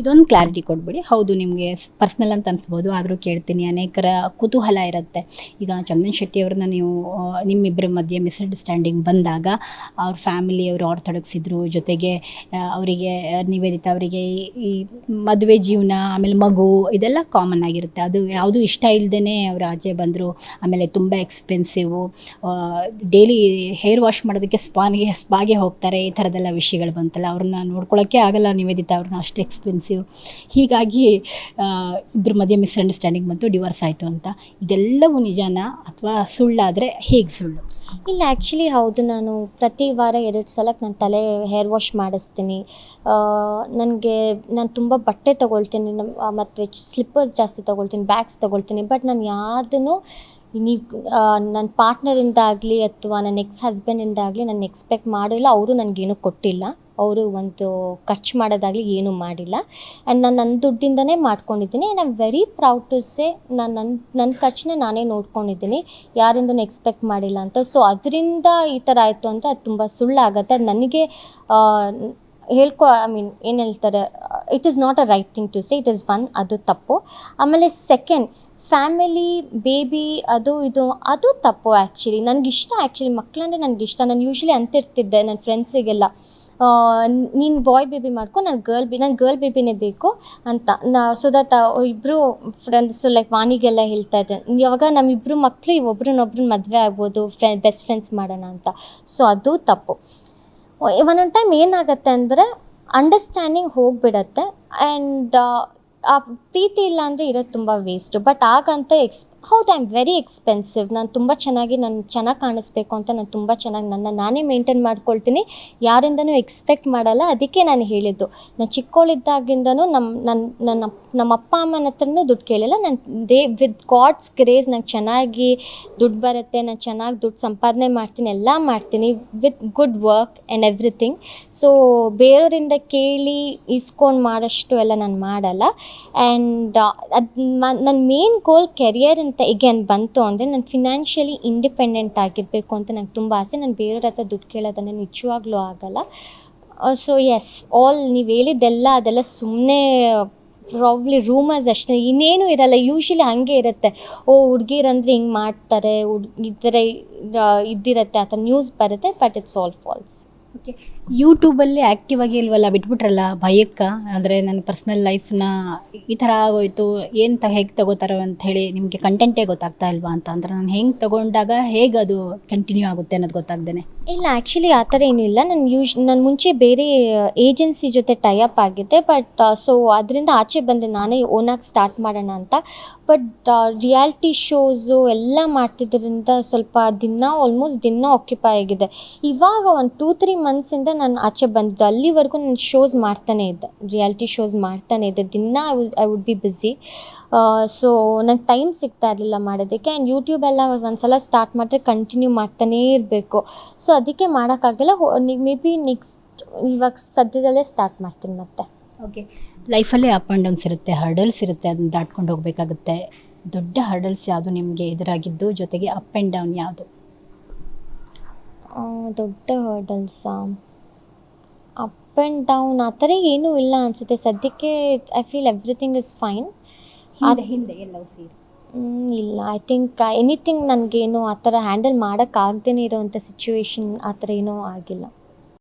ಇದೊಂದು ಕ್ಲಾರಿಟಿ ಕೊಟ್ಬಿಡಿ. ಹೌದು ನಿಮಗೆ ಪರ್ಸ್ನಲ್ ಅಂತ ಅನಿಸ್ಬೋದು, ಆದರೂ ಕೇಳ್ತೀನಿ. ಅನೇಕರ ಕುತೂಹಲ ಇರುತ್ತೆ. ಈಗ ಚಂದನ್ ಶೆಟ್ಟಿ ಅವ್ರನ್ನ ನೀವು ನಿಮ್ಮಿಬ್ಬರ ಮಧ್ಯೆ ಮಿಸ್ಅಂಡರ್ಸ್ಟ್ಯಾಂಡಿಂಗ್ ಬಂದಾಗ ಅವ್ರ ಫ್ಯಾಮಿಲಿಯವರು ಆರ್ಥೋಡಾಕ್ಸ್ ಇದ್ದರು, ಜೊತೆಗೆ ಅವರಿಗೆ ನಿವೇದಿತಾ ಅವರಿಗೆ ಈ ಮದುವೆ ಜೀವನ, ಆಮೇಲೆ ಮಗು ಇದೆಲ್ಲ ಕಾಮನ್ ಆಗಿರುತ್ತೆ. ಅದು ಯಾವುದೂ ಇಷ್ಟ ಇಲ್ಲದೇ ಅವರು ಆಚೆ ಬಂದರು. ಆಮೇಲೆ ತುಂಬ ಎಕ್ಸ್ಪೆನ್ಸಿವು, ಡೈಲಿ ಹೇರ್ ವಾಶ್ ಮಾಡೋದಕ್ಕೆ ಸ್ಪಾಗೆ ಹೋಗ್ತಾರೆ. ಈ ಥರದ್ದೆಲ್ಲ ವಿಷಯಗಳು ಬಂತಲ್ಲ, ಅವ್ರನ್ನ ನೋಡ್ಕೊಳ್ಳೋಕ್ಕೆ ಆಗಲ್ಲ ನಿವೇದಿತಾ ಅವ್ರನ್ನ, ಅಷ್ಟು ಎಕ್ಸ್ಪೆನ್ಸಿವ್. ಹೀಗಾಗಿ ಇಬ್ಬರ ಮಧ್ಯೆ ಮಿಸ್ಅಂಡರ್ಸ್ಟ್ಯಾಂಡಿಂಗ್ ಬಂತು, ಡಿವೋರ್ಸ್ ಆಯಿತು ಅಂತ. ಇದೆಲ್ಲವೂ ನಿಜಾನಾ ಅಥವಾ ಸುಳ್ಳಾದರೆ ಹೇಗೆ ಸುಳ್ಳು? ಇಲ್ಲ, ಆ್ಯಕ್ಚುಲಿ ಹೌದು. ನಾನು ಪ್ರತಿ ವಾರ 2 ಸಲಕ್ಕೆ ನಾನು ತಲೆ ಹೇರ್ ವಾಶ್ ಮಾಡಿಸ್ತೀನಿ. ನಾನು ತುಂಬ ಬಟ್ಟೆ ತೊಗೊಳ್ತೀನಿ, ಮತ್ತು ಸ್ಲಿಪ್ಪರ್ಸ್ ಜಾಸ್ತಿ ತೊಗೊಳ್ತೀನಿ, ಬ್ಯಾಗ್ಸ್ ತೊಗೊಳ್ತೀನಿ. ಬಟ್ ನಾನು ಯಾವುದನ್ನು ನನ್ನ ಪಾರ್ಟ್ನರಿಂದಾಗಲಿ ಅಥವಾ ನನ್ನ ಎಕ್ಸ್ ಹಸ್ಬೆಂಡಿಂದಾಗಲಿ ನಾನು ಎಕ್ಸ್ಪೆಕ್ಟ್ ಮಾಡಿಲ್ಲ. ಅವರು ನನಗೇನು ಕೊಟ್ಟಿಲ್ಲ. ಅವರು ಒಂದು ಖರ್ಚು ಮಾಡೋದಾಗಲಿ ಏನೂ ಮಾಡಿಲ್ಲ. ಆ್ಯಂಡ್ ನಾನು ನನ್ನ ದುಡ್ಡಿಂದನೇ ಮಾಡ್ಕೊಂಡಿದ್ದೀನಿ. And I am very proud to say ನನ್ನ ಖರ್ಚನ್ನ ನಾನೇ ನೋಡ್ಕೊಂಡಿದ್ದೀನಿ, ಯಾರಿಂದನೂ ಎಕ್ಸ್ಪೆಕ್ಟ್ ಮಾಡಿಲ್ಲ ಅಂತ. ಸೊ ಅದರಿಂದ ಈ ಥರ ಆಯಿತು ಅಂದರೆ ಅದು ತುಂಬ ಸುಳ್ಳಾಗತ್ತೆ. ಅದು ನನಗೆ ಏನು ಹೇಳ್ತಾರೆ, it is not a right thing to say. It is one, ಅದು ತಪ್ಪು. ಆಮೇಲೆ ಸೆಕೆಂಡ್, ಫ್ಯಾಮಿಲಿ, ಬೇಬಿ, ಅದು ಇದು ಅದು ತಪ್ಪು. ಆ್ಯಕ್ಚುಲಿ ಮಕ್ಕಳಂದರೆ ನನಗಿಷ್ಟ. ನಾನು ಯೂಶ್ವಲಿ ಅಂತಿರ್ತಿದ್ದೆ ನನ್ನ ಫ್ರೆಂಡ್ಸಿಗೆಲ್ಲ, ನೀನು ಬಾಯ್ ಬೇಬಿ ಮಾಡ್ಕೊ, ನಾನು ಗರ್ಲ್ ಬೇಬಿನೇ ಬೇಕು ಅಂತ. ಸೊ ದಟ್ ಇಬ್ಬರು ಫ್ರೆಂಡ್ಸು ಲೈಕ್ ವಾಣಿಗೆಲ್ಲ ಹೇಳ್ತಾ ಇದ್ದೆ, ಇವಾಗ ನಮ್ಮಿಬ್ಬರು ಮಕ್ಕಳು ಒಬ್ರನ್ನೊಬ್ರು ಮದುವೆ ಆಗ್ಬೋದು, ಬೆಸ್ಟ್ ಫ್ರೆಂಡ್ಸ್ ಮಾಡೋಣ ಅಂತ. ಸೊ ಅದು ತಪ್ಪು. ಒಂದೊಂದು ಟೈಮ್ ಏನಾಗುತ್ತೆ ಅಂದರೆ ಅಂಡರ್ಸ್ಟ್ಯಾಂಡಿಂಗ್ ಹೋಗಿಬಿಡತ್ತೆ. ಆ್ಯಂಡ್ ಆ ಪ್ರೀತಿ ಇಲ್ಲ ಅಂದರೆ ಇರೋದು ತುಂಬ ವೇಸ್ಟು. ಬಟ್ ಆಗಂತ ಹೌದು, ಐ ಆಮ್ ವೆರಿ ಎಕ್ಸ್ಪೆನ್ಸಿವ್. ನಾನು ತುಂಬ ಚೆನ್ನಾಗಿ ಕಾಣಿಸ್ಬೇಕು ಅಂತ ನಾನು ತುಂಬ ಚೆನ್ನಾಗಿ ನಾನೇ ಮೇಂಟೈನ್ ಮಾಡ್ಕೊಳ್ತೀನಿ. ಯಾರಿಂದನೂ ಎಕ್ಸ್ಪೆಕ್ಟ್ ಮಾಡಲ್ಲ. ಅದಕ್ಕೆ ನಾನು ಹೇಳಿದ್ದು, ನಾನು ಚಿಕ್ಕವಳಿದ್ದಾಗಿಂದನೂ ನಮ್ಮ ಅಪ್ಪ ಅಮ್ಮನ ಹತ್ರನೂ ದುಡ್ಡು ಕೇಳಿಲ್ಲ. ವಿತ್ ಗಾಡ್ಸ್ ಗ್ರೇಸ್ ನಂಗೆ ಚೆನ್ನಾಗಿ ದುಡ್ಡು ಬರುತ್ತೆ, ನಾನು ಚೆನ್ನಾಗಿ ದುಡ್ಡು ಸಂಪಾದನೆ ಮಾಡ್ತೀನಿ, ಎಲ್ಲ ಮಾಡ್ತೀನಿ with good work and everything. So ಬೇರೆಯವರಿಂದ ಕೇಳಿ ಇಸ್ಕೊಂಡು ಮಾಡೋಷ್ಟು ಎಲ್ಲ ನಾನು ಮಾಡಲ್ಲ. ಆ್ಯಂಡ್ ನನ್ನ ಮೇನ್ ಗೋಲ್ ಕೆರಿಯರ್ ಅಂತ ಈಗೇನು ಬಂತು ಅಂದರೆ, ನಾನು ಫಿನಾನ್ಷಿಯಲಿ ಇಂಡಿಪೆಂಡೆಂಟ್ ಆಗಿರಬೇಕು ಅಂತ ನಂಗೆ ತುಂಬ ಆಸೆ. ನಾನು ಬೇರೆಯವ್ರ ಹತ್ರ ದುಡ್ಡು ಕೇಳೋದನ್ನು ನಿಜವಾಗ್ಲೂ ಆಗಲ್ಲ. ಸೊ ಎಸ್, ನೀವು ಹೇಳಿದ್ದೆಲ್ಲ ಅದೆಲ್ಲ ಸುಮ್ಮನೆ ಪ್ರಾಬ್ಲಿ ರೂಮರ್ಸ್ ಅಷ್ಟೇ, ಇನ್ನೇನು ಇರಲ್ಲ. ಯೂಶ್ವಲಿ ಹಾಗೆ ಇರುತ್ತೆ, ಹುಡುಗಿರಂದ್ರೆ ಹಿಂಗೆ ಮಾಡ್ತಾರೆ, ಈ ಥರ ಇದ್ದಿರುತ್ತೆ, ಆ ಥರ ನ್ಯೂಸ್ ಬರುತ್ತೆ. But it's all false. Okay, ಯೂಟ್ಯೂಬಲ್ಲಿ ಆ್ಯಕ್ಟಿವ್ ಆಗಿ ಇಲ್ವಲ್ಲ, ಬಿಟ್ಬಿಟ್ರಲ್ಲ ಭಯಕ್ಕೆ? ಅಂದರೆ ನನ್ನ ಪರ್ಸ್ನಲ್ ಲೈಫ್ನ ಈ ಥರ ಆಗೋಯ್ತು, ಹೇಗೆ ತಗೋತಾರೋ ಅಂಥೇಳಿ ನಿಮಗೆ ಕಂಟೆಂಟೇ ಗೊತ್ತಾಗ್ತಾ ಇಲ್ವಾ ಅಂತ. ಅಂದರೆ ನಾನು ಹೆಂಗೆ ತೊಗೊಂಡಾಗ ಹೇಗೆ ಅದು ಕಂಟಿನ್ಯೂ ಆಗುತ್ತೆ ಅನ್ನೋದು ಗೊತ್ತಾಗ್ದೇ. ಇಲ್ಲ, ಆ್ಯಕ್ಚುಲಿ ಆ ಥರ ಏನೂ ಇಲ್ಲ. ನಾನು ಮುಂಚೆ ಬೇರೆ ಏಜೆನ್ಸಿ ಜೊತೆ ಟೈ ಅಪ್ ಆಗಿದ್ದೆ. ಬಟ್ ಸೊ ಅದರಿಂದ ಆಚೆ ಬಂದೆ, ನಾನೇ ಓನಾಗಿ ಸ್ಟಾರ್ಟ್ ಮಾಡೋಣ ಅಂತ. ಬಟ್ ರಿಯಾಲಿಟಿ ಶೋಸು ಎಲ್ಲ ಮಾಡ್ತಿದ್ದರಿಂದ ಸ್ವಲ್ಪ ಆಲ್ಮೋಸ್ಟ್ ದಿನ ಆಕ್ಯುಪೈ ಆಗಿದೆ. ಇವಾಗ ಒಂದು 2-3 ಮಂತ್ಸಿಂದ ನಾನು ಆಚೆ ಬಂದಿದ್ದೆ. ಅಲ್ಲಿವರೆಗೂ ನಾನು ಶೋಸ್ ಮಾಡ್ತಾನೇ ಇದ್ದೆ, ರಿಯಾಲಿಟಿ ಶೋಸ್ ಮಾಡ್ತಾನೇ ಇದ್ದೆ. ದಿನ I would be busy. So ನಂಗೆ ಟೈಮ್ ಸಿಗ್ತಾ ಇರಲಿಲ್ಲ ಮಾಡೋದಕ್ಕೆ. ಆ್ಯಂಡ್ ಯೂಟ್ಯೂಬೆಲ್ಲ ಒಂದು ಸಲ ಸ್ಟಾರ್ಟ್ ಮಾಡಿದ್ರೆ ಕಂಟಿನ್ಯೂ ಮಾಡ್ತಾನೇ ಇರಬೇಕು. ಸೊ ಅದಕ್ಕೆ ಮಾಡೋಕ್ಕಾಗಲ್ಲ. ಮೇ ಬಿ ನೆಕ್ಸ್ಟ್ ಇವಾಗ ಸದ್ಯದಲ್ಲೇ ಸ್ಟಾರ್ಟ್ ಮಾಡ್ತೀನಿ ಮತ್ತೆ. ಓಕೆ, ಲೈಫಲ್ಲೇ ಅಪ್ ಆ್ಯಂಡ್ ಡೌನ್ಸ್ ಇರುತ್ತೆ, ಹರ್ಡಲ್ಸ್ ಇರುತ್ತೆ, ಅದನ್ನ ದಾಟ್ಕೊಂಡು ಹೋಗಬೇಕಾಗುತ್ತೆ. ದೊಡ್ಡ ಹರ್ಡಲ್ಸ್ ಯಾವುದು ನಿಮಗೆ ಎದುರಾಗಿದ್ದು, ಜೊತೆಗೆ ಅಪ್ ಆ್ಯಂಡ್ ಡೌನ್ ಯಾವುದು? ದೊಡ್ಡ ಹರ್ಡಲ್ಸಾ? ಅಪ್ ಆ್ಯಂಡ್ ಡೌನ್ ಆ ಥರ ಏನೂ ಇಲ್ಲ ಅನಿಸುತ್ತೆ ಸದ್ಯಕ್ಕೆ. I feel everything is fine. ಹಿಂದೆ ಎಲ್ಲವೂ ಸೇರಿ ಇಲ್ಲ, ಐ ಥಿಂಕ್ ಎನಿಥಿಂಗ್ ನನಗೇನು ಆ ಥರ ಹ್ಯಾಂಡಲ್ ಮಾಡೋಕ್ಕಾಗ್ದೇ ಇರೋವಂಥ ಸಿಚುವೇಶನ್ ಆ ಥರ ಏನೂ ಆಗಿಲ್ಲ.